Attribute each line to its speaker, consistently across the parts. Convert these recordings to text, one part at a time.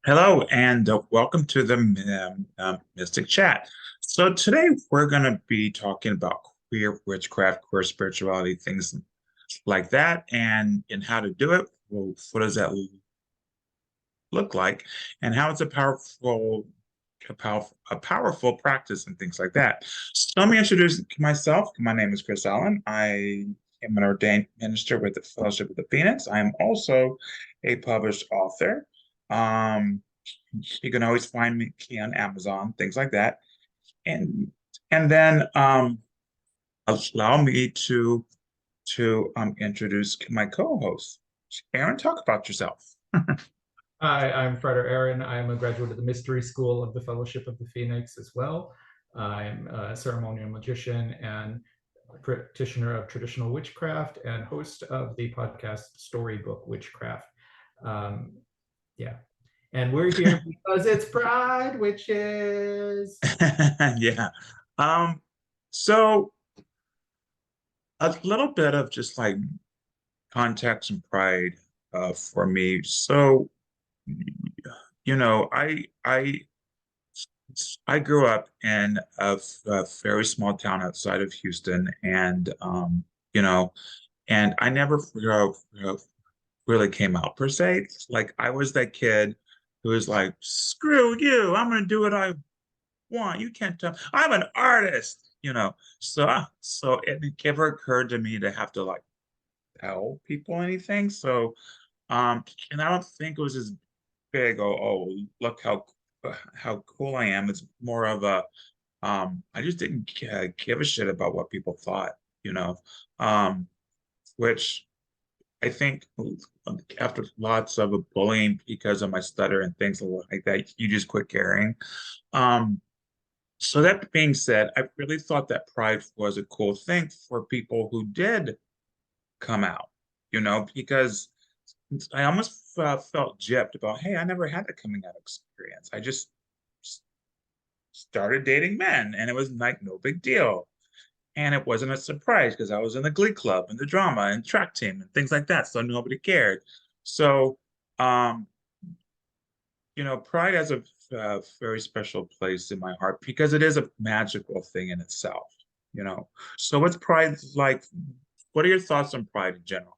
Speaker 1: Hello and welcome to the Mystic Chat. So today we're going to be talking about queer witchcraft, queer spirituality, things like that, and how to do it. Well, what does that look like, and how it's a powerful practice and things like that. So let me introduce myself. My name is Chris Allen. I am an ordained minister with the Fellowship of the Phoenix. I am also a published author. Um, you can always find me on Amazon, things like that. And and then allow me to introduce my co-host. Aaron, talk about yourself.
Speaker 2: Hi, I'm Freder Aaron. I'm a graduate of the Mystery School of the Fellowship of the Phoenix as well. I'm a ceremonial magician and practitioner of traditional witchcraft and host of the podcast Storybook Witchcraft. Um, yeah. And we're here because it's Pride Witches.
Speaker 1: Yeah. Um, so a little bit of just like context and pride for me. So, you know, I grew up in a very small town outside of Houston, and you know, and I never really came out per se. Like I was that kid who was like, "Screw you! I'm gonna do what I want. You can't tell. I'm an artist." So it never occurred to me to have to like tell people anything. And I don't think it was as big. Oh, look how cool I am. It's more of a I just didn't give a shit about what people thought, you know, um, which I think after lots of bullying because of my stutter and things like that, you just quit caring. Um, so that being said, I really thought that pride was a cool thing for people who did come out, because I almost felt gypped about, hey, I never had a coming out experience. I just started dating men and it was like no big deal. And it wasn't a surprise because I was in the glee club and the drama and track team and things like that. So nobody cared. So, um, pride has a very special place in my heart because it is a magical thing in itself, you know. So what's pride like? What are your thoughts on pride in general?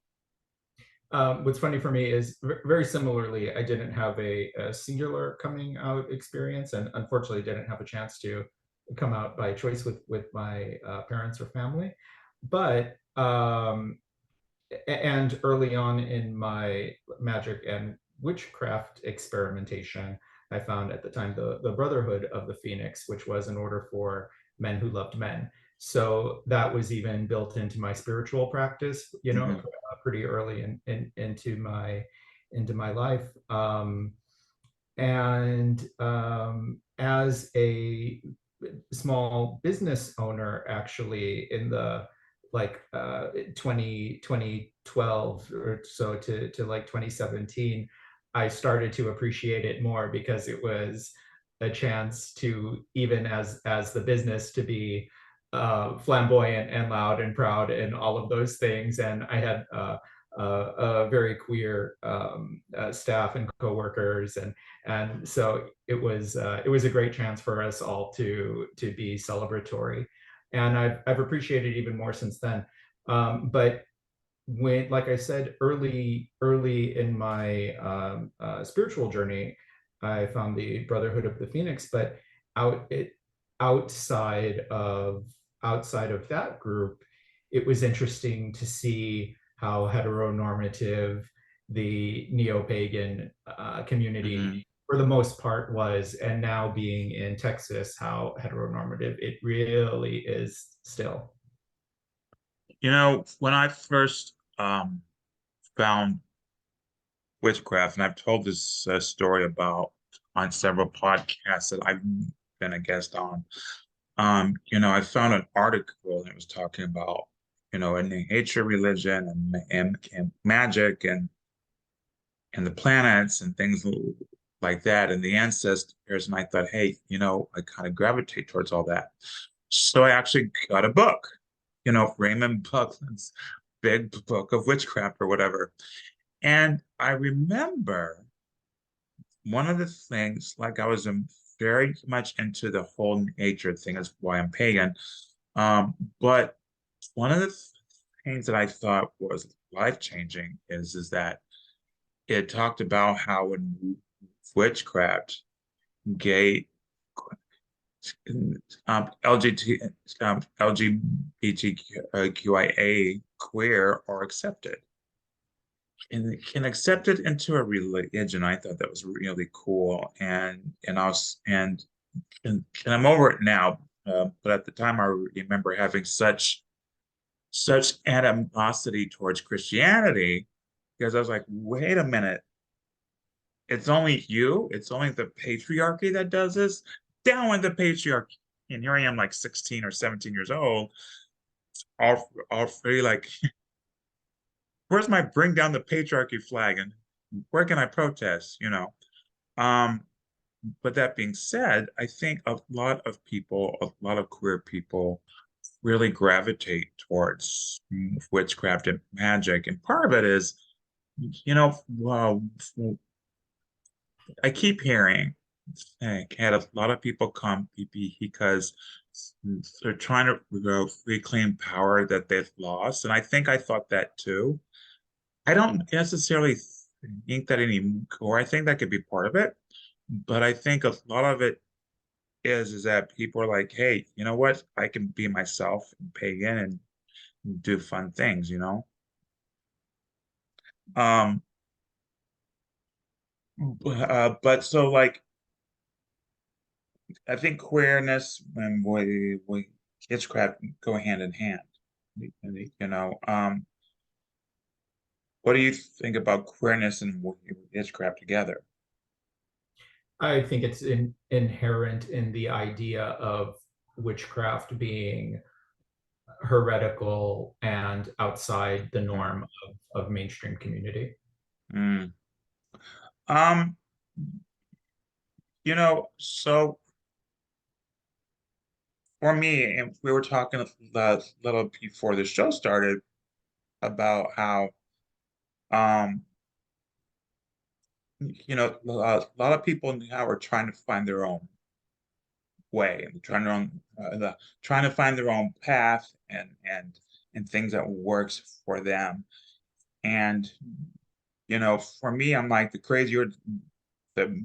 Speaker 2: What's funny for me is very similarly, I didn't have a singular coming out experience, and unfortunately, didn't have a chance to come out by choice with my parents or family. But and early on in my magic and witchcraft experimentation, I found at the time the Brotherhood of the Phoenix, which was an order for men who loved men. So that was even built into my spiritual practice,
Speaker 1: Hmm.
Speaker 2: pretty early into my life. And as a small business owner, actually, in the like 2012 or so to like 2017, I started to appreciate it more because it was a chance to, even as the business, to be flamboyant and loud and proud and all of those things. And I had a very queer staff and coworkers, and so it was a great chance for us all to be celebratory, and I've appreciated it even more since then. But when, like I said, early in my spiritual journey, I found the Brotherhood of the Phoenix. But out it outside of outside of that group, it was interesting to see how heteronormative the neo-pagan
Speaker 1: Hmm.
Speaker 2: community for the most part was, and now being in Texas, how heteronormative it really is still.
Speaker 1: When I first found witchcraft, and I've told this story about on several podcasts that I've been a guest on. I found an article that was talking about, a nature religion and magic and the planets and things like that and the ancestors. And I thought, hey, I kind of gravitate towards all that. So I actually got a book, Raymond Buckland's big book of witchcraft or whatever. And I remember one of the things, like I was very much into the whole nature thing, is why I'm pagan. But one of the things that I thought was life-changing is that it talked about how in witchcraft, gay, LGBTQIA queer are accepted and can accept it into a religion. I thought that was really cool, and I was and I'm over it now. But at the time, I remember having such animosity towards Christianity because I was like, wait a minute, it's only you, it's only the patriarchy that does this. Down with the patriarchy. And here I am, like 16 or 17 years old, all free, like, where's my bring down the patriarchy flag and where can I protest? Um, but that being said, I think a lot of people, a lot of queer people really gravitate towards witchcraft and magic. And part of it is, well, I keep hearing, had a lot of people come because they're trying to reclaim power that they've lost. And I think I thought that too. I don't necessarily think that anymore. I think that could be part of it. But I think a lot of it is that people are like, hey, you know what? I can be myself and pagan and do fun things. Um, but so like I think queerness and we witchcraft go hand in hand. You know, what do you think about queerness and witchcraft together?
Speaker 2: I think it's inherent in the idea of witchcraft being heretical and outside the
Speaker 1: Mm.
Speaker 2: norm of mainstream community.
Speaker 1: Mm. Um, so for me, and we were talking a little before the show started about how um a lot of people now are trying to find their own way and trying to find their own path and things that works for them. And for me, I'm like the crazier the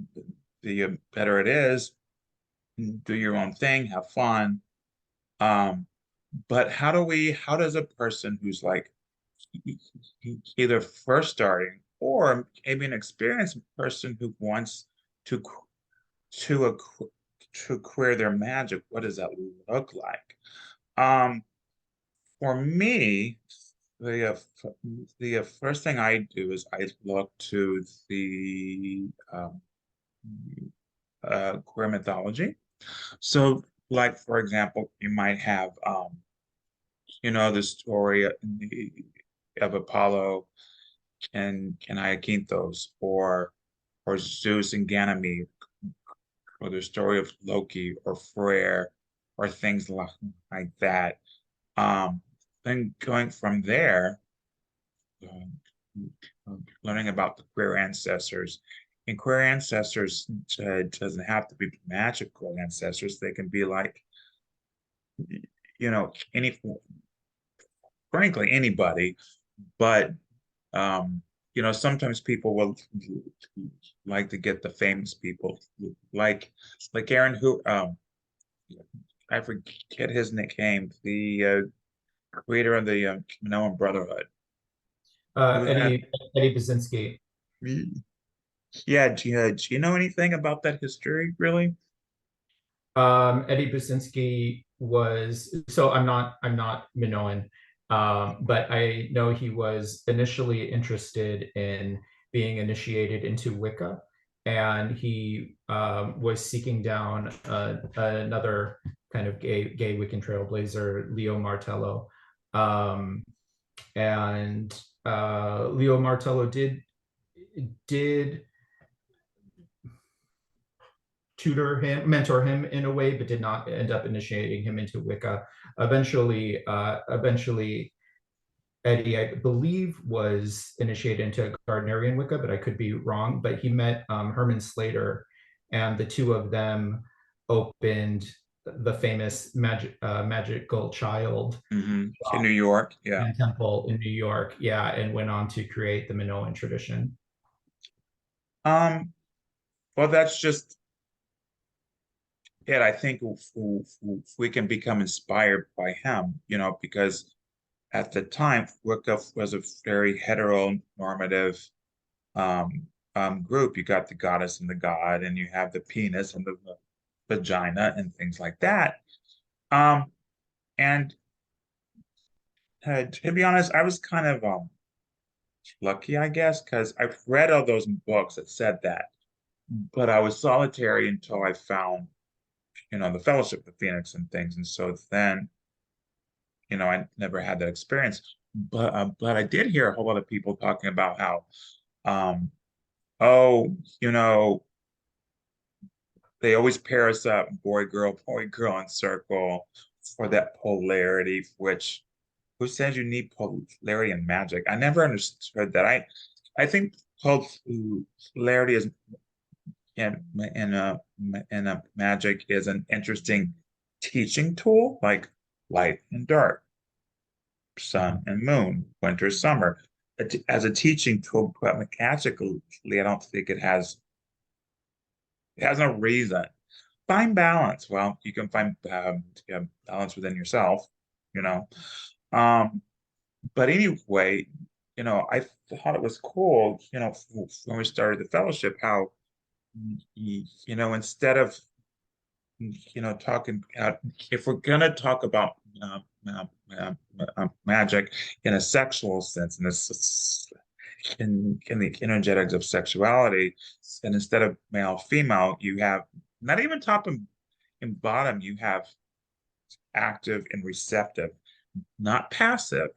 Speaker 1: the better it is. Do your own thing, have fun. Um, but how does a person who's like either first starting or maybe an experienced person who wants to to a to queer their magic, what does that look like? Um, for me, the first thing I do is I look to the queer mythology. So, like for example, you might have the story of Apollo and Hyacinthos, or Zeus and Ganymede, or the story of Loki or Freyr, or things like that. Um, then going from there, um, learning about the queer ancestors. And queer ancestors doesn't have to be magical ancestors. They can be like, any, frankly, anybody. But um, sometimes people will like to get the famous people, like Aaron, who I forget his nickname, the creator of the Minoan Brotherhood. Who's that?
Speaker 2: Eddie Basinski.
Speaker 1: Yeah, do you know anything about that history, really?
Speaker 2: Eddie Businski was so I'm not Minoan, but I know he was initially interested in being initiated into Wicca, and he was seeking down another kind of gay Wiccan trailblazer, Leo Martello, um, and Leo Martello did mentor him in a way, but did not end up initiating him into Wicca. Eventually, Eddie, I believe, was initiated into Gardnerian Wicca, but I could be wrong. But he met Herman Slater, and the two of them opened the famous magical child
Speaker 1: In New York, yeah.
Speaker 2: and temple in New York. Yeah, and went on to create the Minoan tradition.
Speaker 1: Um, well, that's just it. I think if we can become inspired by him, because at the time, Wicca was a very heteronormative group. You got the goddess and the god, and you have the penis and the vagina and things like that. Um, and to be honest, I was kind of lucky, I guess, because I've read all those books that said that, but I was solitary until I found, the Fellowship of the Phoenix and things, and so then, I never had that experience. But I did hear a whole lot of people talking about how, um, oh, they always pair us up, boy, girl in circle for that polarity, which who says you need polarity in magic? I never understood that. I think polarity is in a magic is an interesting teaching tool, like light and dark, sun and moon, winter, summer, as a teaching tool, but magically, I don't think it has no reason. Find balance. Well, you can find yeah, balance within yourself, you know. Um, but anyway, I thought it was cool, when we started the fellowship, how, instead of, talking, if we're gonna talk about magic in a sexual sense, in the energetics of sexuality, and instead of male female, you have not even top and bottom, you have active and receptive, not passive,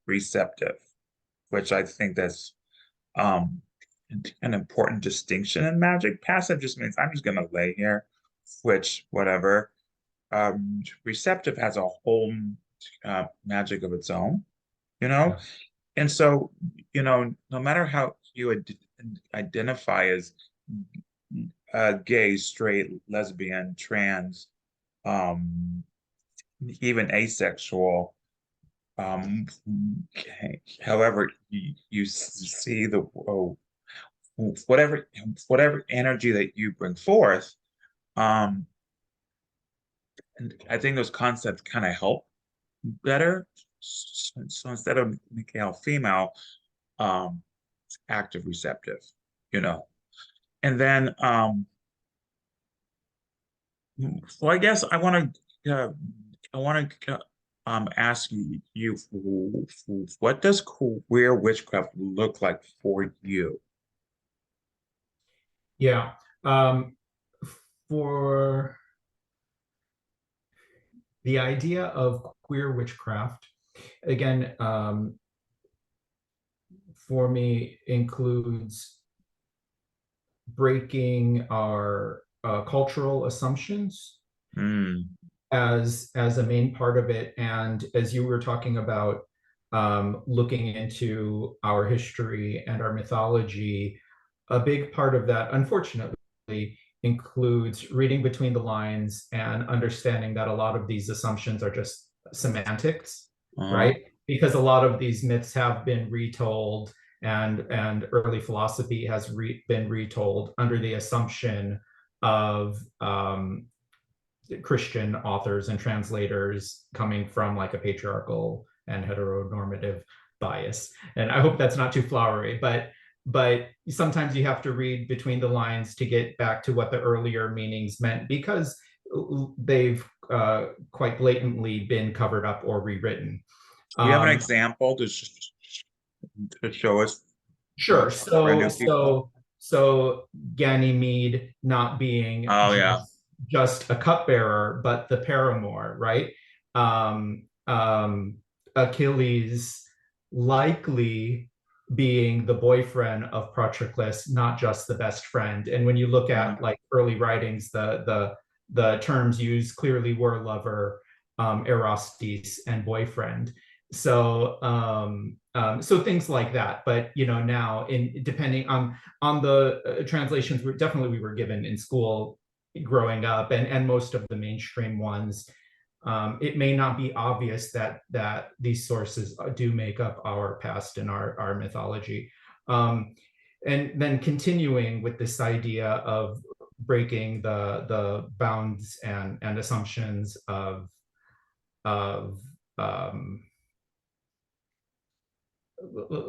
Speaker 1: receptive, which I think that's um an important distinction in magic. Passive just means I'm just gonna lay here, which whatever. Receptive has a whole magic of its own, you know,
Speaker 2: Yeah.
Speaker 1: and so no matter how you identify as gay, straight, lesbian, trans, um, even asexual, however you see the whatever energy that you bring forth, um, and I think those concepts kind of help better. So instead of male female, it's active receptive, you know. And then well, I guess I want to ask you what does queer witchcraft look like for you?
Speaker 2: Yeah. Um, for the idea of queer witchcraft, again, for me, includes breaking our cultural assumptions
Speaker 1: Mm,
Speaker 2: as a main part of it. And as you were talking about, looking into our history and our mythology, a big part of that, unfortunately, includes reading between the lines and understanding that a lot of these assumptions are just semantics,
Speaker 1: uh-huh.
Speaker 2: right? Because a lot of these myths have been retold, and early philosophy has been retold under the assumption of Christian authors and translators coming from like a patriarchal and heteronormative bias. And I hope that's not too flowery, but sometimes you have to read between the lines to get back to what the earlier meanings meant, because they've quite blatantly been covered up or rewritten.
Speaker 1: Do you have an
Speaker 2: Um,
Speaker 1: example to show us
Speaker 2: Sure.
Speaker 1: for our
Speaker 2: So
Speaker 1: new people?
Speaker 2: Ganymede not being
Speaker 1: Oh yeah.
Speaker 2: just a cupbearer, but the paramour, right? Achilles likely being the boyfriend of Patroclus, not just the best friend. And when you look
Speaker 1: Uh,
Speaker 2: at like early writings, the terms used clearly were lover, Erostes, and boyfriend. So things like that. But now, in depending on the translations, we were given in school growing up, and most of the mainstream ones, it may not be obvious that these sources do make up our past and our mythology. um, and then continuing with this idea of breaking the bounds and assumptions of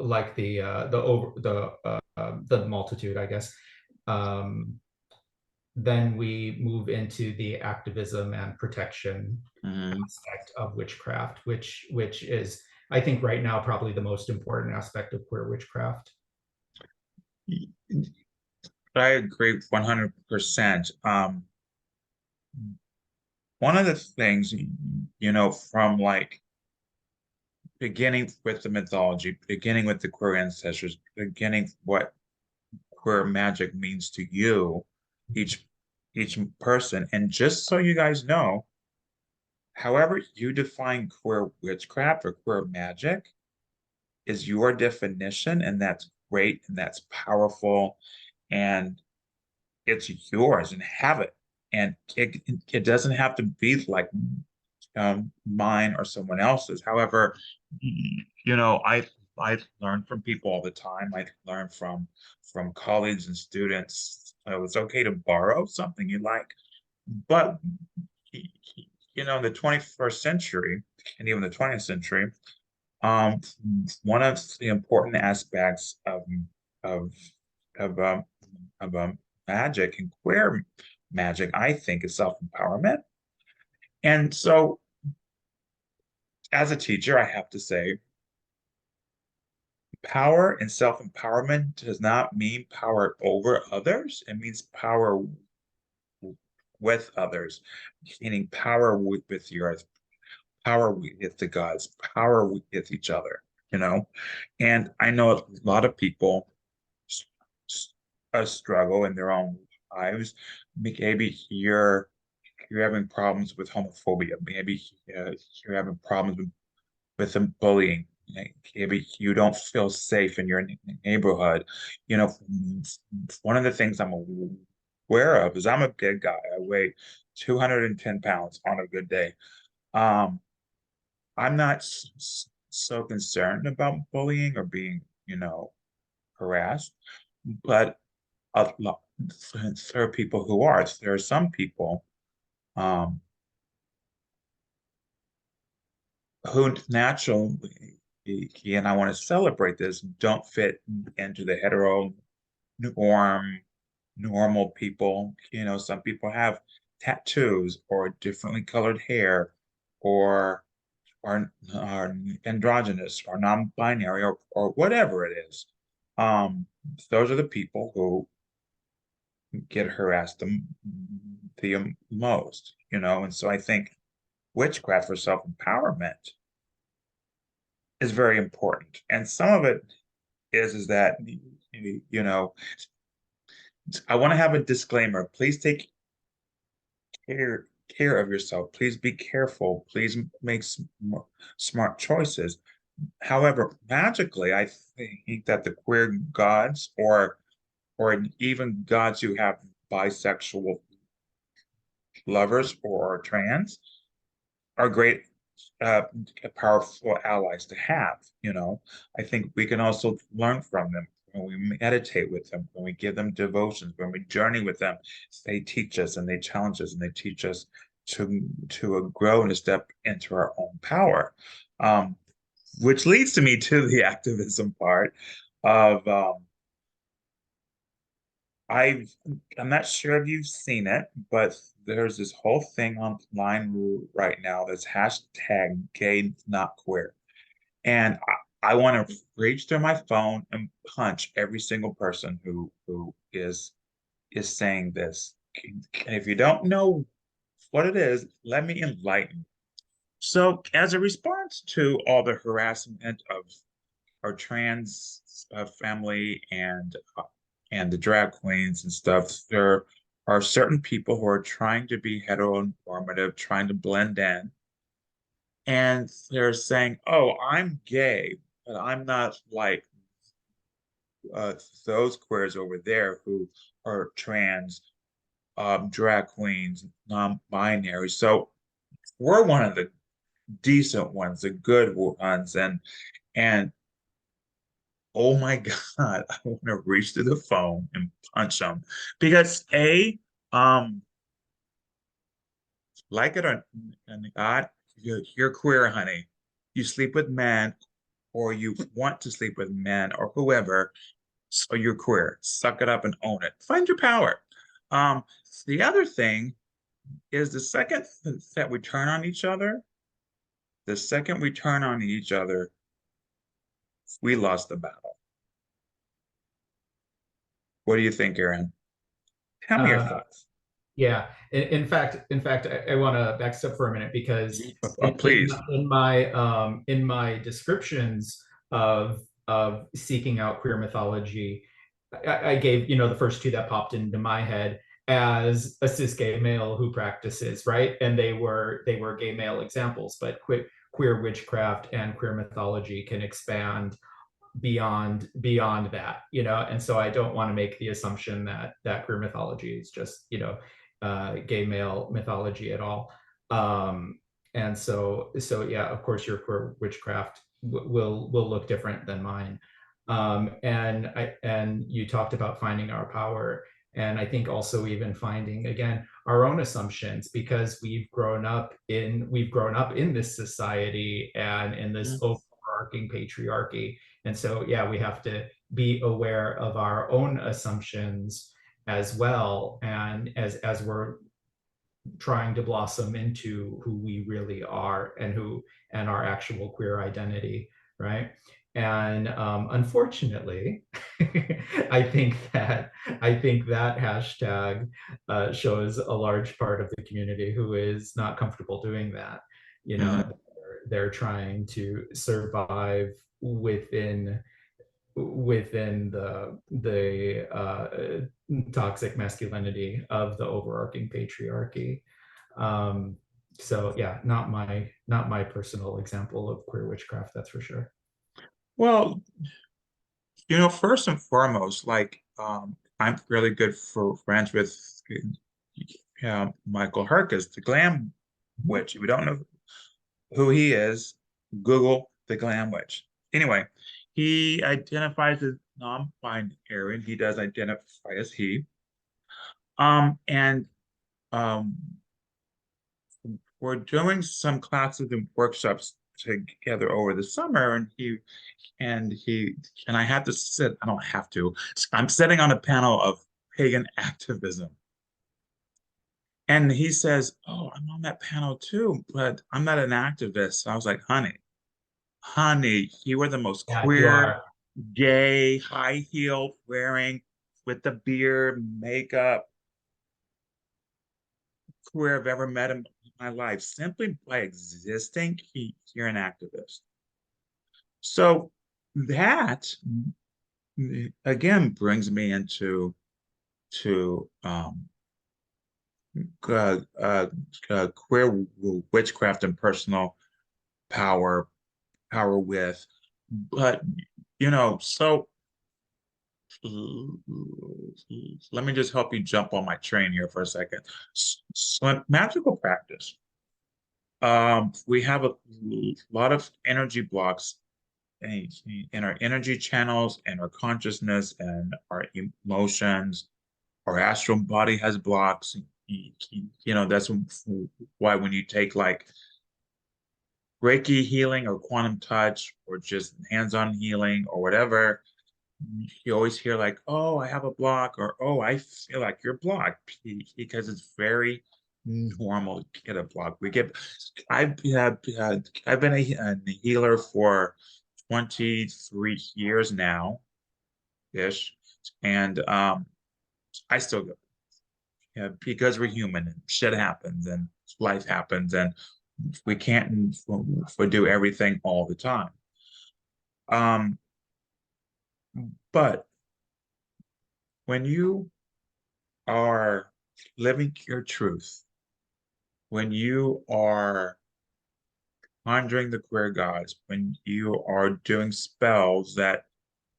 Speaker 2: like the multitude, I guess. Um, then we move into the activism and protection
Speaker 1: Mhm.
Speaker 2: aspect of witchcraft, which is, I think, right now probably the most important aspect of queer witchcraft.
Speaker 1: I agree 100%. One of the things, from like beginning with the mythology, beginning with the queer ancestors, beginning what queer magic means to you, each each person, and just so you guys know, however you define queer witchcraft or queer magic is your definition, and that's great and that's powerful, and it's yours and have it. And it doesn't have to be like mine or someone else's. However, I learn from people all the time. I learn from colleagues and students. It's okay to borrow something you like, but in the 21st century and even the 20th century, um, one of the important aspects of of um, of magic and queer magic, I think, is self-empowerment. And so, as a teacher, I have to say, power and self-empowerment does not mean power over others. It means power with others, meaning power with the earth, power with the gods, power with each other, you know? And I know a lot of people struggle in their own lives. Maybe you're having problems with homophobia. Maybe you're having problems with some bullying. Maybe you don't feel safe in your neighborhood. You know, one of the things I'm aware of is I'm a big guy. I weigh 210 pounds on a good day. Um, I'm not so concerned about bullying or being, harassed, but there are people who are. There are some people um, who naturally, and I want to celebrate this, don't fit into the hetero norm, normal people. Some people have tattoos or differently colored hair or are androgynous or non-binary or whatever it is. Um, those are the people who get harassed the most, and so I think witchcraft for self-empowerment is very important. And some of it is that you know I want to have a disclaimer. Please take care of yourself. Please be careful. Please make smart choices. However, magically, I think that the queer gods or even gods who have bisexual lovers or trans are great uh, powerful allies to have. I think we can also learn from them when we meditate with them, when we give them devotions, when we journey with them. They teach us and they challenge us and they teach us to grow and to step into our own power. Um, which leads to me to the activism part of I I'm not sure if you've seen it, but there's this whole thing online right now that's hashtag gay not queer. And I want to reach through my phone and punch every single person who is saying this. And if you don't know what it is, let me enlighten you. So, as a response to all the harassment of our trans family and the drag queens and stuff, there are certain people who are trying to be heteronormative, trying to blend in, and they're saying, "Oh, I'm gay, but I'm not like uh, those queers over there who are trans, drag queens, non-binary." So we're one of the decent ones, the good ones, and oh my God, I want to reach to the phone and punch them because um, like it or not, you're queer, honey. You sleep with men, or you want to sleep with men, or whoever. So you're queer. Suck it up and own it. Find your power. Um, the other thing is that we turn on each other, the second we turn on each other, we lost the battle. What do you think, Aaron? Tell me your
Speaker 2: Uh,
Speaker 1: thoughts.
Speaker 2: Yeah. In fact, I want to backstep for a minute because
Speaker 1: Please.
Speaker 2: in my descriptions of seeking out queer mythology, I gave, the first two that popped into my head as a cis gay male who practices, right? And they were gay male examples, but queer witchcraft and queer mythology can expand beyond that, and so I don't want to make the assumption that queer mythology is just, gay male mythology at all. And so yeah, of course your queer witchcraft will look different than mine. And you talked about finding our power, and I think also even finding again our own assumptions, because we've grown up in this society and in this overarching patriarchy. And so, yeah, we have to be aware of our own assumptions as well, and as we're trying to blossom into who we really are, and our actual queer identity, right? And unfortunately, I think that hashtag shows a large part of the community who is not comfortable doing that. You know,
Speaker 1: Mhm.
Speaker 2: they're trying to survive within the toxic masculinity of the overarching patriarchy. Um, so yeah, not my personal example of queer witchcraft, that's for sure.
Speaker 1: Well, first and foremost, like I'm really good for friends with Michael Herkus, the glam witch. If you don't know who he is, Google the glam witch. Anyway, he identifies as non-binary. He does identify as he. And um, we're doing some classes and workshops together over the summer, and I have to sit. I don't have to. I'm sitting on a panel of pagan activism. And he says, "Oh, I'm on that panel too, but I'm not an activist." I was like, honey, you are the most
Speaker 2: Yeah, you
Speaker 1: queer,
Speaker 2: are.
Speaker 1: gay, high heel wearing with the beard, makeup, queer I've ever met in my life. Simply by existing, you're an activist. So that again brings me into to uh, uh, queer witchcraft and personal power, power with. But so let me just help you jump on my train here for a second. So magical practice. We have a lot of energy blocks in our energy channels and our consciousness and our emotions. Our astral body has blocks. That's why when you take like Reiki healing or quantum touch or just hands-on healing or whatever, you always hear like, "Oh, I have a block," or "Oh, I feel like you're blocked," because it's very normal to get a block. I've been a healer for 23 years now ish, and I still go, yeah, because we're human and shit happens and life happens and we can't do everything all the time. Um, but when you are living your truth, when you are conjuring the queer gods, when you are doing spells that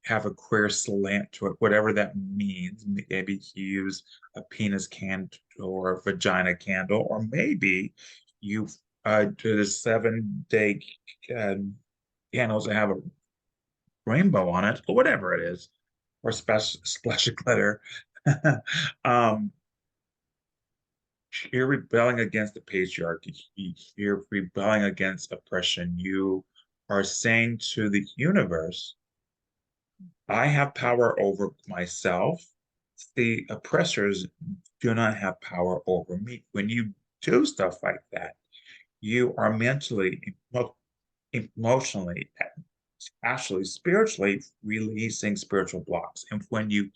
Speaker 1: have a queer slant to it, whatever that means. Maybe you use a penis candle or a vagina candle, or maybe you do the 7 day uh, candles that have a rainbow on it, or whatever it is, or splash of glitter. um, you're rebelling against the patriarchy. You're rebelling against oppression. You are saying to the universe, I have power over myself. The oppressors do not have power over me. When you do stuff like that, you are mentally, emotionally, actually spiritually releasing spiritual blocks. And when you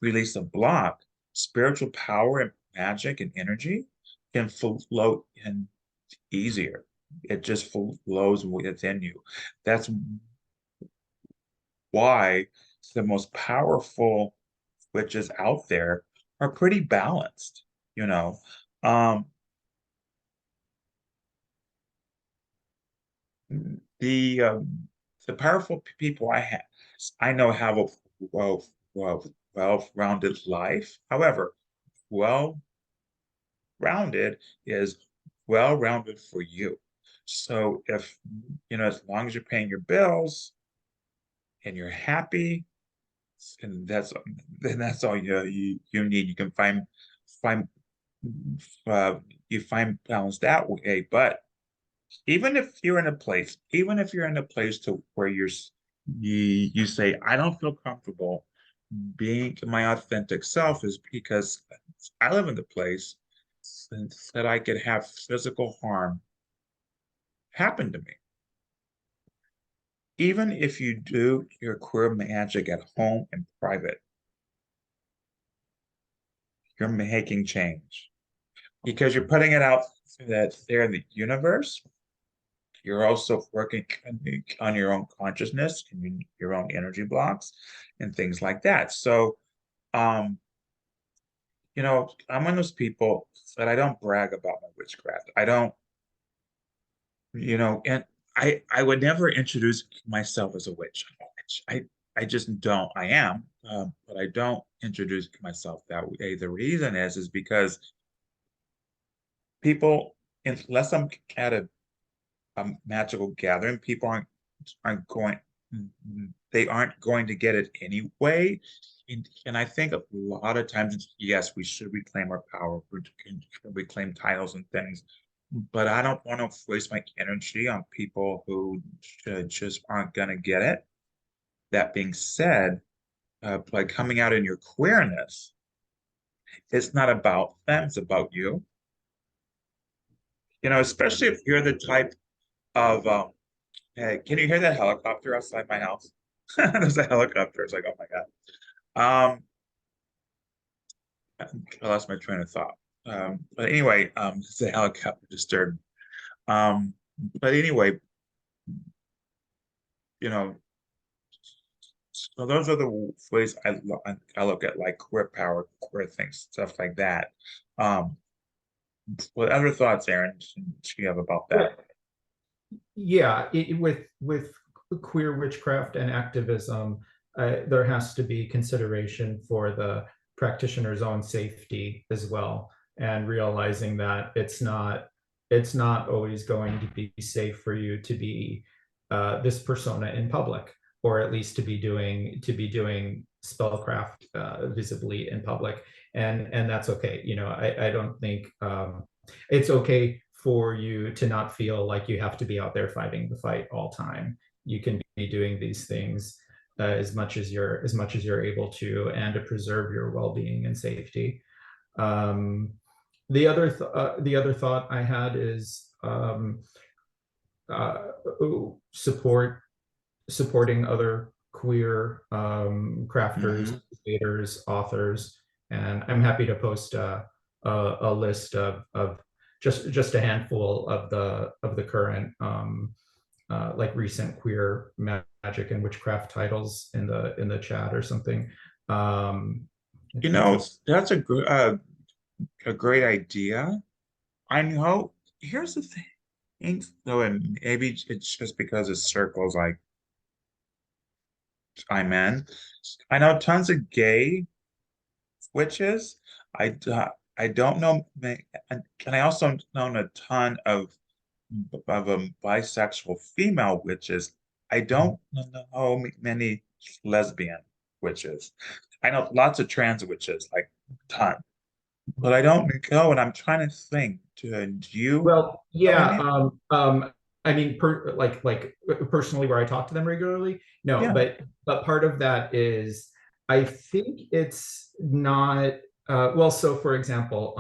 Speaker 1: release a block, spiritual power and magic and energy can flow in easier. It just flows within you. That's why the most powerful witches out there are pretty balanced, you know. Um, the powerful people I know have a well well-rounded life. However, well-rounded is well-rounded for you. So if as long as you're paying your bills and you're happy, and that's all you need. You can find uh, you find balance that way. But even if you're in a place to where you say, I don't feel comfortable being my authentic self, is because I live in the place that I could have physical harm happen to me. Even if you do your queer magic at home in private, you're making change because you're putting it out that there in the universe. You're also working on your own consciousness and your own energy blocks and things like that. So, um, I'm one of those people that I don't brag about my witchcraft. I don't, and I would never introduce myself as a witch. I'm a witch. I just don't. I am, but I don't introduce myself that way. The reason is because people, unless I'm at a magical gathering, people aren't going they aren't going to get it anyway. And I think a lot of times, yes, we should reclaim our power, reclaim titles and things, but I don't want to waste my energy on people who just aren't going to get it. That being said, by coming out in your queerness, it's not about them, it's about you. Especially if you're the type of hey, can you hear that helicopter outside my house? There's a helicopter. It's like, oh my God. I lost my train of thought. But anyway, it's a helicopter disturbed. Um, but anyway, you know, so those are the ways I look at like queer power, queer things, stuff like that. Um, what other thoughts, Aaron, do you have about that?
Speaker 2: Yeah, with queer witchcraft and activism, there has to be consideration for the practitioner's own safety as well, and realizing that it's not always going to be safe for you to be this persona in public, or at least to be doing spellcraft visibly in public, and that's okay. I don't think it's okay for you to not feel like you have to be out there fighting the fight all time. You can be doing these things as much as you're able to, and to preserve your well-being and safety. Um, the other thought I had is uh, supporting other queer crafters,
Speaker 1: Hmm.
Speaker 2: creators, authors, and I'm happy to post a list of just a handful of the current like recent queer magic and witchcraft titles in the chat or something. If you could.
Speaker 1: That's a great idea. I know. Here's the thing. think so, and maybe it's just because of circles like I'm in. I know tons of gay witches. I don't know, and I also know a ton of bisexual female witches. I don't know many lesbian witches. I know lots of trans witches, like ton, but I don't know. And I'm trying to think. Do you
Speaker 2: Well,
Speaker 1: know
Speaker 2: yeah.
Speaker 1: any?
Speaker 2: I mean, like personally, where I talk to them regularly, no.
Speaker 1: Yeah.
Speaker 2: But part of that is, I think it's not. Well, so for example,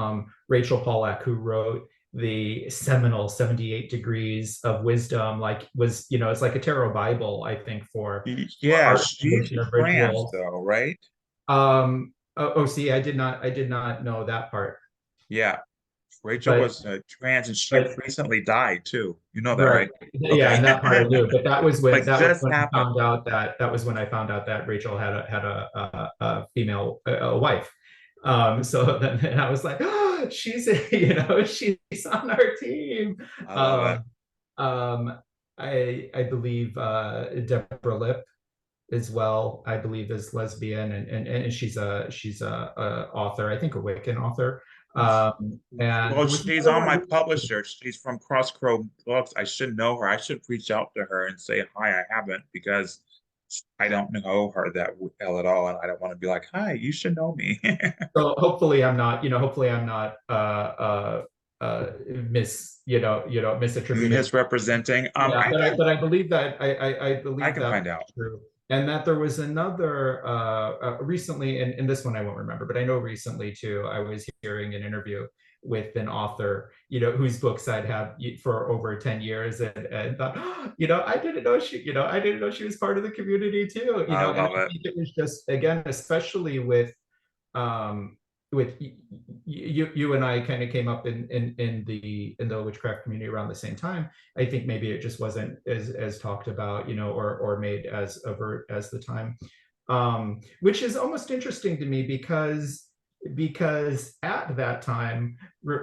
Speaker 2: Rachel Pollack, who wrote the seminal 78 Degrees of Wisdom, like was, it's like a tarot Bible, I think, for
Speaker 1: Yeah,
Speaker 2: art
Speaker 1: she's trans
Speaker 2: rituals.
Speaker 1: though, right?
Speaker 2: See, I did not know that part,
Speaker 1: Yeah. Rachel
Speaker 2: but
Speaker 1: was trans and she
Speaker 2: but
Speaker 1: recently died too. You know that,
Speaker 2: right.
Speaker 1: right?
Speaker 2: Yeah,
Speaker 1: Okay.
Speaker 2: and that part I knew. But
Speaker 1: Like
Speaker 2: that was
Speaker 1: just
Speaker 2: when I
Speaker 1: happened.
Speaker 2: found out that Rachel had a female wife. So then and I was like, oh, she's she's on our team.
Speaker 1: I love it.
Speaker 2: Um, I believe Deborah Lip as well. I believe is lesbian, and she's a author. I think a Wiccan author. And
Speaker 1: Well,
Speaker 2: there was
Speaker 1: she's
Speaker 2: another
Speaker 1: on my
Speaker 2: one.
Speaker 1: publisher. She's from Crossroad Books. I should know her. I should reach out to her and say hi. I haven't because I don't know her that well at all, and I don't want to be like, "Hi, you should know me."
Speaker 2: So hopefully I'm not, hopefully I'm not misattributing.
Speaker 1: Misrepresenting.
Speaker 2: Yeah, but I believe that I
Speaker 1: I
Speaker 2: believe
Speaker 1: can
Speaker 2: that
Speaker 1: find out.
Speaker 2: was true. And that there was another recently, and this one I won't remember, but I know recently too, I was hearing an interview with an author, whose books I'd had for over 10 years, and thought, I didn't know she was part of the community too,
Speaker 1: I
Speaker 2: and I
Speaker 1: love it.
Speaker 2: think it was just, again, especially um, with you and I kind of came up in the witchcraft community around the same time. I think maybe it just wasn't as talked about, or made as overt as the time, which is almost interesting to me because at that time,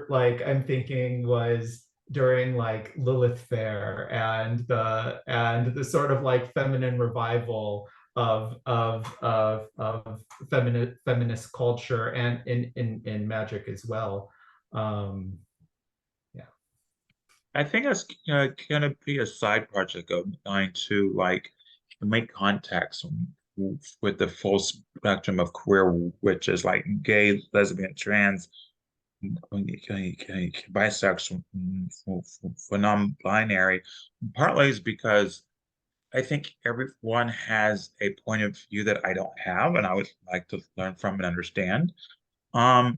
Speaker 2: like I'm thinking was during like Lilith Fair and the sort of like feminine revival of feminist culture and in magic as well. Um, yeah.
Speaker 1: I think it's gonna be a side project of mine to like make contacts with the full spectrum of queer witches, like gay, lesbian, trans, bisexual, for non-binary. Partly is because I think everyone has a point of view that I don't have, and I would like to learn from and understand. Um,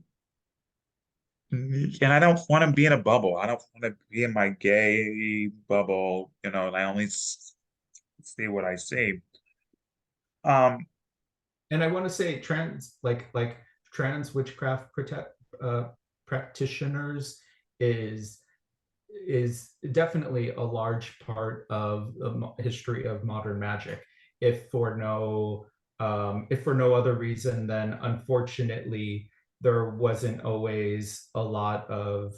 Speaker 1: and I don't want to be in a bubble. I don't want to be in my gay bubble, and I only see what I see. Um,
Speaker 2: And I want to say like trans witchcraft practitioners is is definitely a large part of the history of modern magic. If for no if for no other reason than, unfortunately, there wasn't always a lot of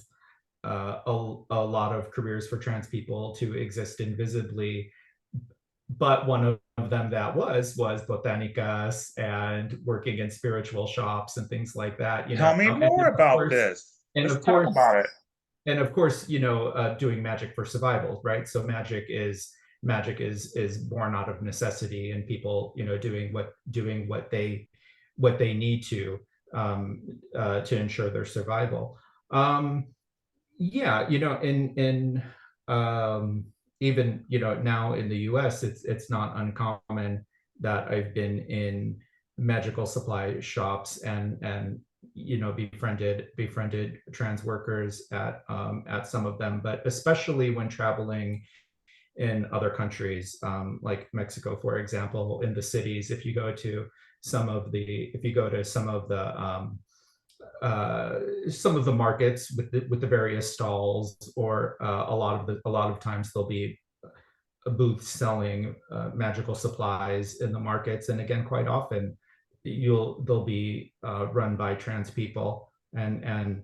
Speaker 2: careers for trans people to exist invisibly, but one of them that was botanicas and working in spiritual shops and things like that,
Speaker 1: Tell me
Speaker 2: and
Speaker 1: more
Speaker 2: of
Speaker 1: about
Speaker 2: course
Speaker 1: this.
Speaker 2: and
Speaker 1: Let's
Speaker 2: of
Speaker 1: talk
Speaker 2: course
Speaker 1: about it.
Speaker 2: doing magic for survival, right? So magic is born out of necessity, and people, doing what they need to ensure their survival. Um, yeah, in even, now in the US, it's not uncommon that I've been in magical supply shops and befriended trans workers at some of them, but especially when traveling in other countries, like Mexico, for example, in the cities. If you go to some of the markets with the various stalls, or a lot of times there'll be a booth selling magical supplies in the markets, and again, quite often they'll be run by trans people, and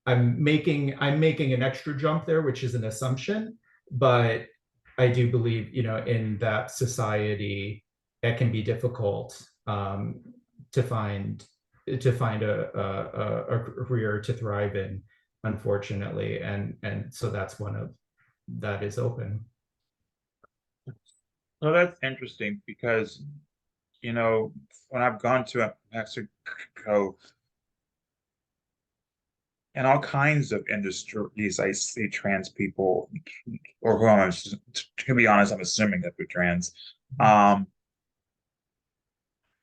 Speaker 2: I'm making an extra jump there, which is an assumption, but I do believe, in that society, it can be difficult to find a career to thrive in, unfortunately, and so that's one of that is open.
Speaker 1: So that's interesting because, when I've gone to Mexico and all kinds of industries, I see trans people, or who to be honest, I'm assuming that they're trans. Um,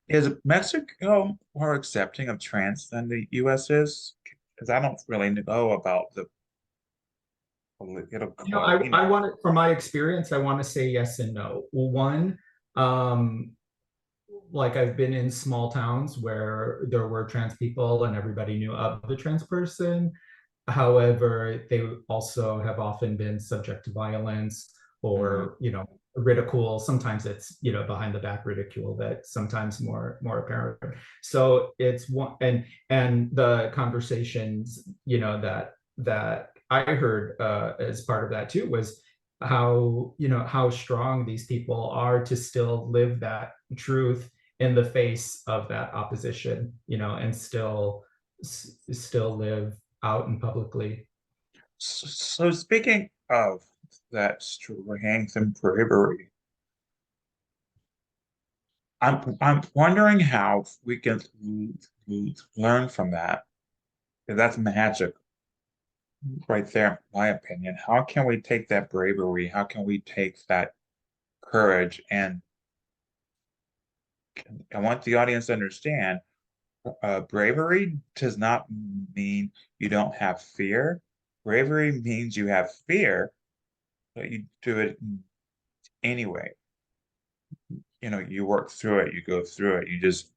Speaker 1: is Mexico more accepting of trans than the US is? Because I don't really know about the political
Speaker 2: I
Speaker 1: arena.
Speaker 2: want to, from my experience, I want to say yes and no. One, um, like I've been in small towns where there were trans people and everybody knew of the trans person. However, they also have often been subject to violence
Speaker 1: Mm.
Speaker 2: or, ridicule. Sometimes it's, behind the back ridicule that sometimes more apparent. So it's one, and the conversations, that I heard as part of that too was how strong these people are to still live that truth in the face of that opposition, and still live out and publicly.
Speaker 1: So speaking of that strength and bravery, I'm wondering how we can learn from that. That's magic right there, in my opinion. How can we take that bravery? How can we take that courage? And I want the audience to understand, bravery does not mean you don't have fear. Bravery means you have fear, but you do it anyway. You work through it, you go through it, you just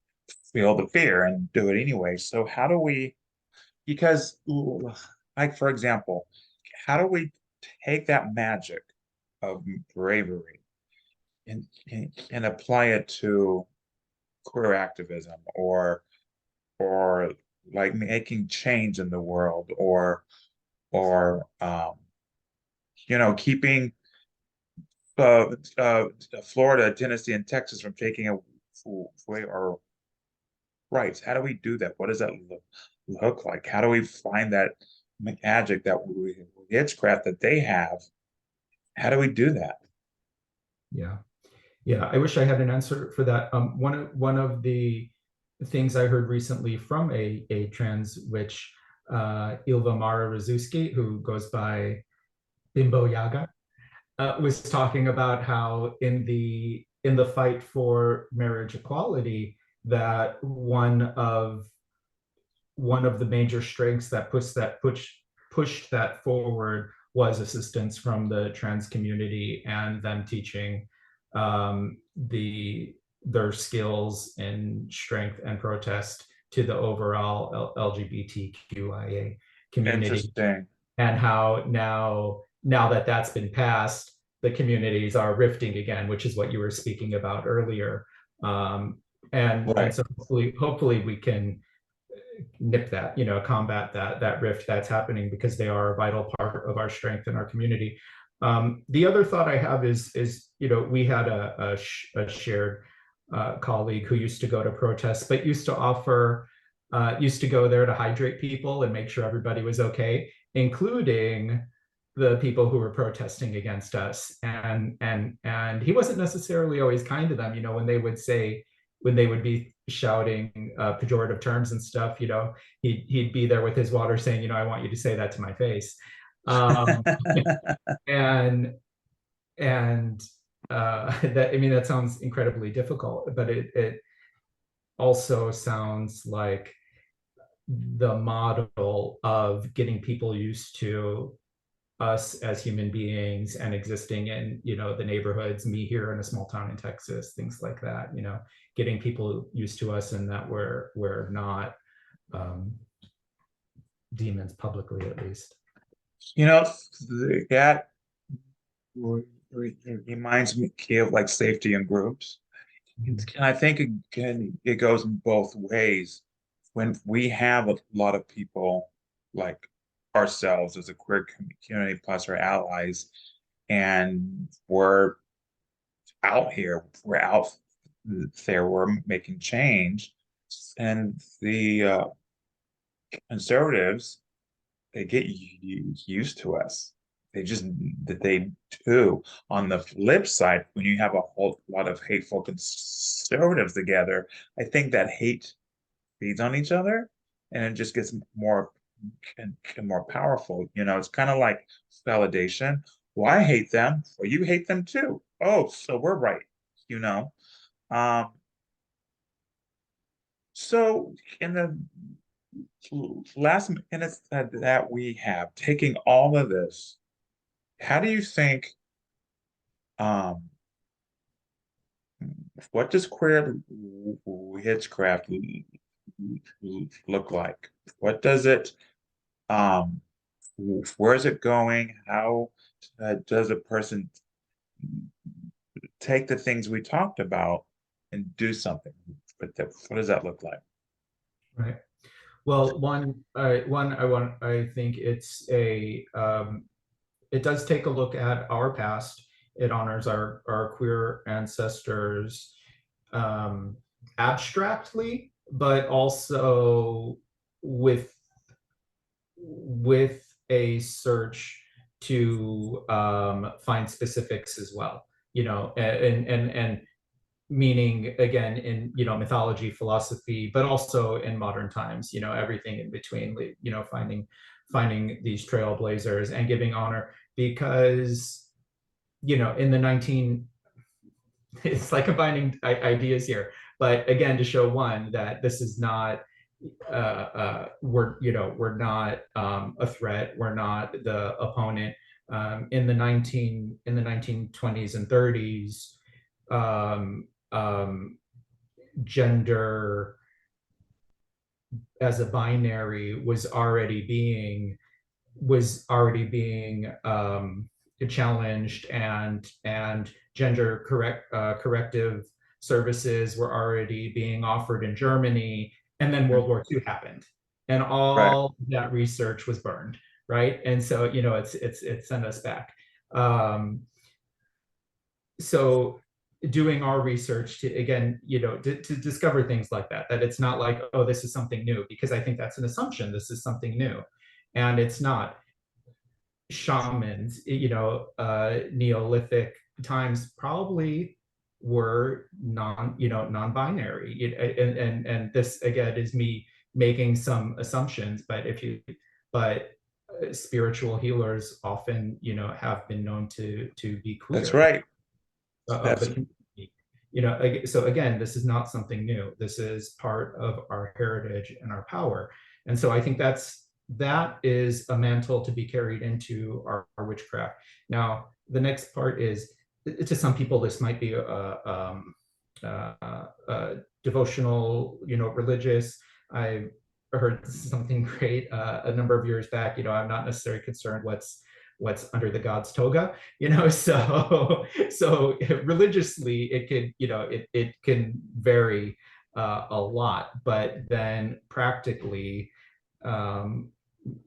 Speaker 1: feel the fear and do it anyway. So how do we, because like for example, how do we take that magic of bravery and apply it to queer activism or like making change in the world or keeping Florida, Tennessee, and Texas from taking away our rights. How do we do that? What does that look like? How do we find that magic, that witchcraft that they have? How do we do that?
Speaker 2: Yeah. Yeah, I wish I had an answer for that. One of the things I heard recently from a trans witch, Ilva Mara Razuski, who goes by Bimbo Yaga, was talking about how in the fight for marriage equality, that one of the major strengths that pushed that forward was assistance from the trans community and them teaching their skills in strength and protest to the overall LGBTQIA community,
Speaker 1: Interesting.
Speaker 2: and how now that that's been passed, the communities are rifting again, which is what you were speaking about earlier. Um, and
Speaker 1: Right.
Speaker 2: so hopefully we can nip that, combat that rift that's happening, because they are a vital part of our strength in our community. The other thought I have is we had a shared colleague who used to go to protests, but used to go there to hydrate people and make sure everybody was okay, including the people who were protesting against us. And he wasn't necessarily always kind to them, when they would be shouting pejorative terms and stuff, he'd be there with his water saying, I want you to say that to my face. Um, and and that, I mean, that sounds incredibly difficult, but it also sounds like the model of getting people used to us as human beings and existing in the neighborhoods, me here in a small town in Texas, things like that, getting people used to us, and that we're not um, demons, publicly at least.
Speaker 1: You know, that reminds me of like safety in groups. And
Speaker 2: Mhm.
Speaker 1: I think again, it goes in both ways. When we have a lot of people like ourselves as a queer community plus our allies, and we're out here, we're out there, we're making change, and the conservatives, they get used to us. They just that they do. On the flip side, when you have a whole lot of hateful conservatives together, I think that hate feeds on each other, and it just gets more powerful. You know, it's kind of like validation. Well, I hate them. Well, you hate them too. Oh, so we're right. You know. Um, so in the last minutes that we have, taking all of this, how do you think, um, what does queer witchcraft look like? What does it, um, where is it going? How does a person take the things we talked about and do something with them? What does that look like?
Speaker 2: Right. Well, I think it does take a look at our past. It honors our queer ancestors, um, abstractly, but also with with a search to find specifics as well. You know, and meaning again in mythology, philosophy, but also in modern times. You know, everything in between. You know, finding these trailblazers and giving honor because in the 19 it's like combining ideas here, but again to show one that this is not we're not a threat, we're not the opponent. In the 1920s and 30s, um, um, gender as a binary was already being challenged, and gender corrective services were already being offered in Germany, and then World War II happened, and
Speaker 1: Right.
Speaker 2: all that research was burned, right? And so it sent us back. Um, so doing our research to again to discover things like that it's not like, oh, this is something new, because I think that's an assumption, this is something new, and it's not. Shamans, Neolithic times probably were non-binary. And this again is me making some assumptions, but spiritual healers often have been known to be
Speaker 1: That's
Speaker 2: queer,
Speaker 1: right.
Speaker 2: of the
Speaker 1: That's
Speaker 2: community. So again, this is not something new. This is part of our heritage and our power. And so I think that is a mantle to be carried into our witchcraft. Now, the next part is, to some people, this might be a devotional, religious. I heard something great a number of years back. I'm not necessarily concerned what's under the god's toga, so religiously it could, it can vary a lot, but then practically, um,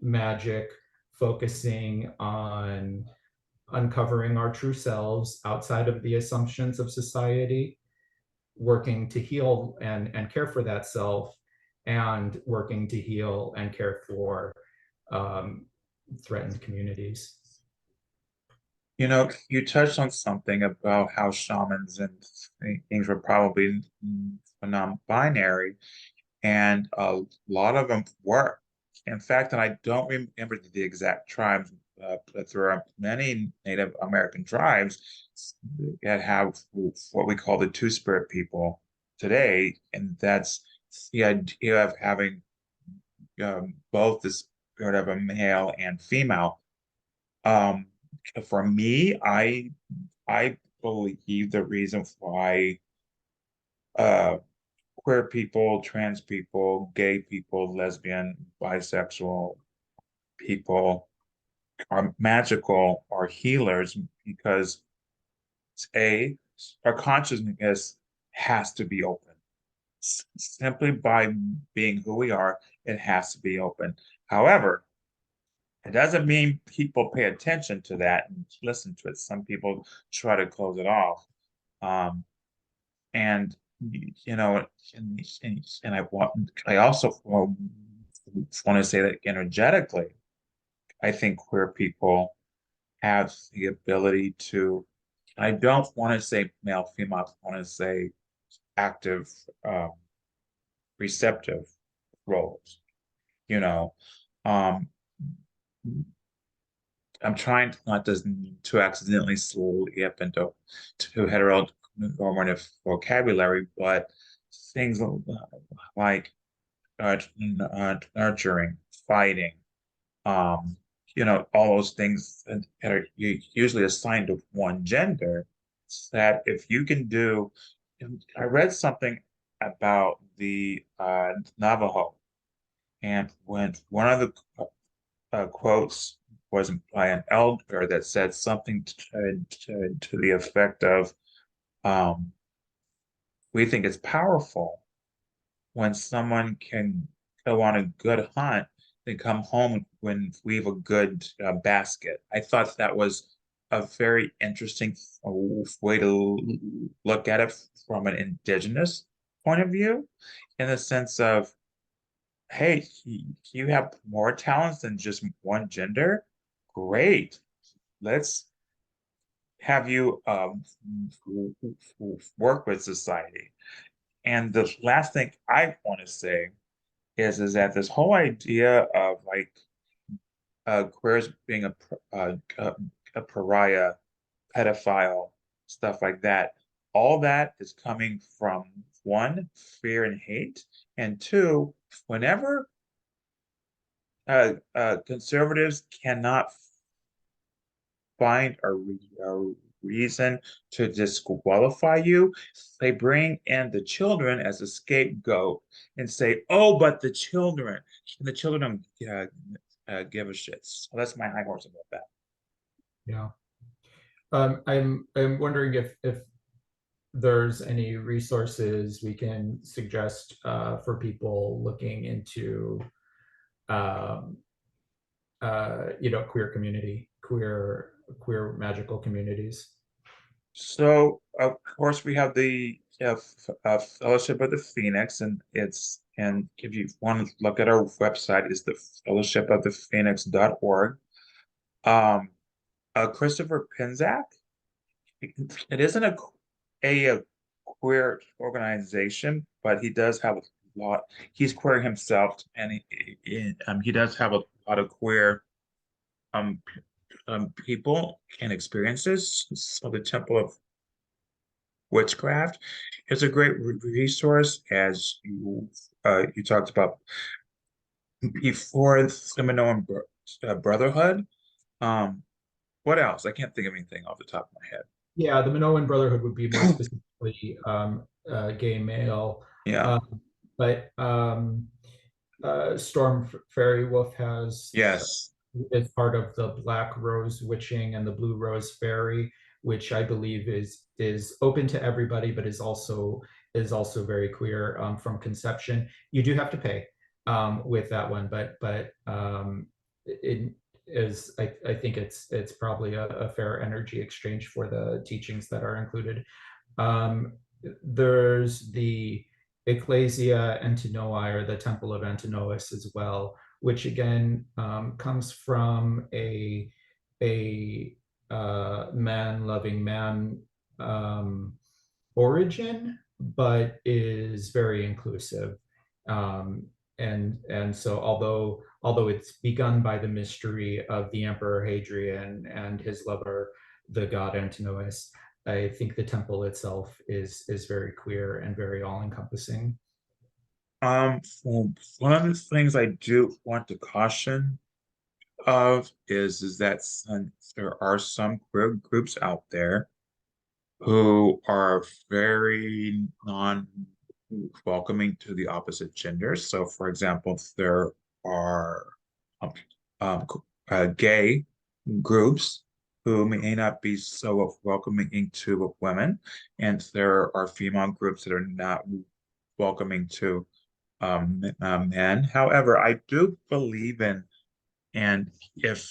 Speaker 2: magic focusing on uncovering our true selves outside of the assumptions of society, working to heal and care for that self, and working to heal and care for um, threatened communities.
Speaker 1: You touched on something about how shamans and things were probably non-binary, and a lot of them were. In fact, and I don't remember the exact tribes, but there are many Native American tribes that have what we call the two-spirit people today, and that's the idea of having both the spirit of a male and female. Um, for me, I believe the reason why uh queer people, trans people, gay people, lesbian, bisexual people are magical or healers because A, our consciousness has to be open. Simply by being who we are, it has to be open. However, It doesn't mean people pay attention to that and listen to it. Some people try to close it off. Um, and you know, and I also want to say that energetically, I think queer people have the ability to, I don't want to say male, female, I want to say active, um, receptive roles, you know. Um, I'm trying not to accidentally slip into heteronormative vocabulary, but things like nurturing, fighting, um, all those things that are usually assigned to one gender. That if you can do, I read something about the Navajo, and when one of the quotes was by an elder that said something to the effect of, um, "We think it's powerful when someone can go on a good hunt and come home when weave a good basket." I thought that was a very interesting way to look at it from an indigenous point of view, in the sense of, hey, you have more talents than just one gender. Great. Let's have you work with society. And the last thing I want to say is that this whole idea of like queers being a pariah, pedophile, stuff like that, all that is coming from one, fear and hate, and two, whenever conservatives cannot find a reason to disqualify you, they bring in the children as a scapegoat and say, "Oh, but the children," and the children don't give a shit. So that's my high horse about that.
Speaker 2: Yeah. I'm wondering if there's any resources we can suggest for people looking into um, queer community, queer magical communities.
Speaker 1: So of course we have the Fellowship of the Phoenix, and if you want to look at our website, is the fellowshipofthe Phoenix.org. Christopher Pinzak, it isn't a queer organization, but he does have a lot. He's queer himself, and he does have a lot of queer um people and experiences. So the Temple of Witchcraft is a great resource, as you talked about before, the Minoan Brotherhood. Um, what else? I can't think of anything off the top of my head.
Speaker 2: Yeah, the Minoan Brotherhood would be more specifically gay male,
Speaker 1: Yeah.
Speaker 2: um, but Storm Fairy Wolf has
Speaker 1: Yes.
Speaker 2: is part of the Black Rose Witching and the Blue Rose Fairy, which I believe is open to everybody, but is also very queer from conception. You do have to pay with that one, but it is I think it's probably a fair energy exchange for the teachings that are included. Um, there's the Ecclesia Antinoi, or the Temple of Antinous as well, which again comes from a man loving man um, origin, but is very inclusive. Um, and so although it's begun by the mystery of the Emperor Hadrian and his lover, the god Antinous, I think the temple itself is very queer and very all encompassing.
Speaker 1: Well, one of the things I do want to caution of is that there are some queer groups out there who are very non-welcoming to the opposite gender. So, for example, there are um, um, gay groups who may not be so welcoming to women, and there are female groups that are not welcoming to men. However, I do believe in And if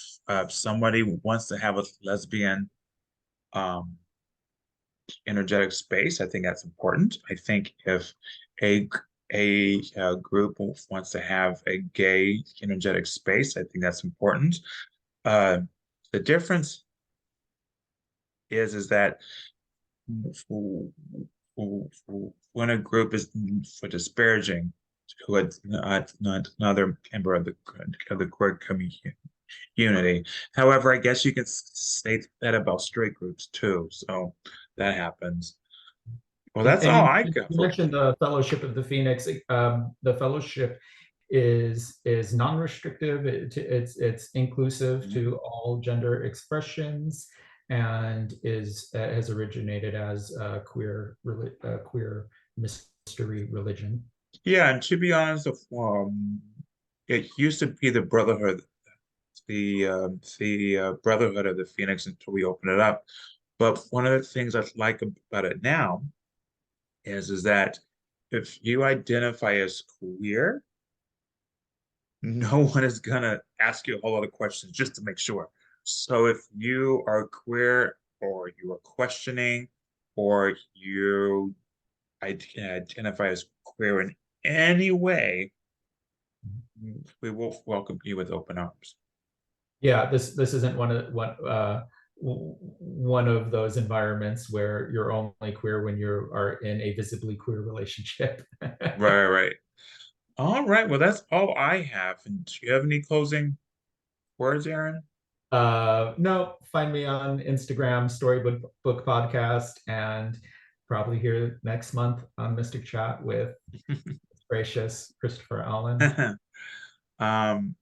Speaker 1: somebody wants to have a lesbian um, energetic space, I think that's important. I think if a group wants to have a gay energetic space, I think that's important. Uh, the difference is that when a group is for disparaging to another member of the queer community. However, I guess you can say that about straight groups too. So that happens. Well, that's
Speaker 2: And
Speaker 1: all
Speaker 2: you,
Speaker 1: I
Speaker 2: you
Speaker 1: got for
Speaker 2: mentioned the Fellowship of the Phoenix. The fellowship is non-restrictive. It's inclusive
Speaker 1: you.
Speaker 2: to all gender expressions, and is has originated as a queer mystery religion.
Speaker 1: Yeah, and to be honest, it used to be the Brotherhood, the Brotherhood of the Phoenix until we opened it up. But one of the things I like about it now is that if you identify as queer, no one is gonna ask you a whole lot of questions just to make sure. So if you are queer or you are questioning or you identify as queer in any way, we will welcome you with open arms.
Speaker 2: Yeah, this isn't one of those environments where you're only queer when you are in a visibly queer relationship.
Speaker 1: Right, right. All right. Well, that's all I have. And do you have any closing words, Aaron?
Speaker 2: No, find me on Instagram, Storybook Book Podcast, and probably here next month on Mystic Chat with gracious Christopher Allen.
Speaker 1: Um,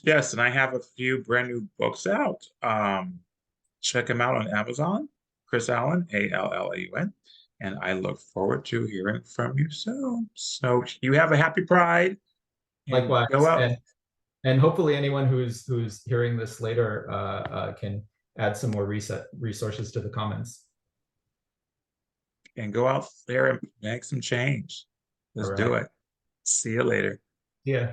Speaker 1: yes, and I have a few brand new books out. Check them out on Amazon. Chris Allen, Allaun. And I look forward to hearing from you soon. So you have a happy Pride and go
Speaker 2: Likewise,
Speaker 1: out
Speaker 2: and hopefully anyone who's hearing this later can add some more resources to the comments.
Speaker 1: and go out there and make some change.
Speaker 2: All
Speaker 1: Let's do
Speaker 2: right.
Speaker 1: it. See you later.
Speaker 2: Yeah.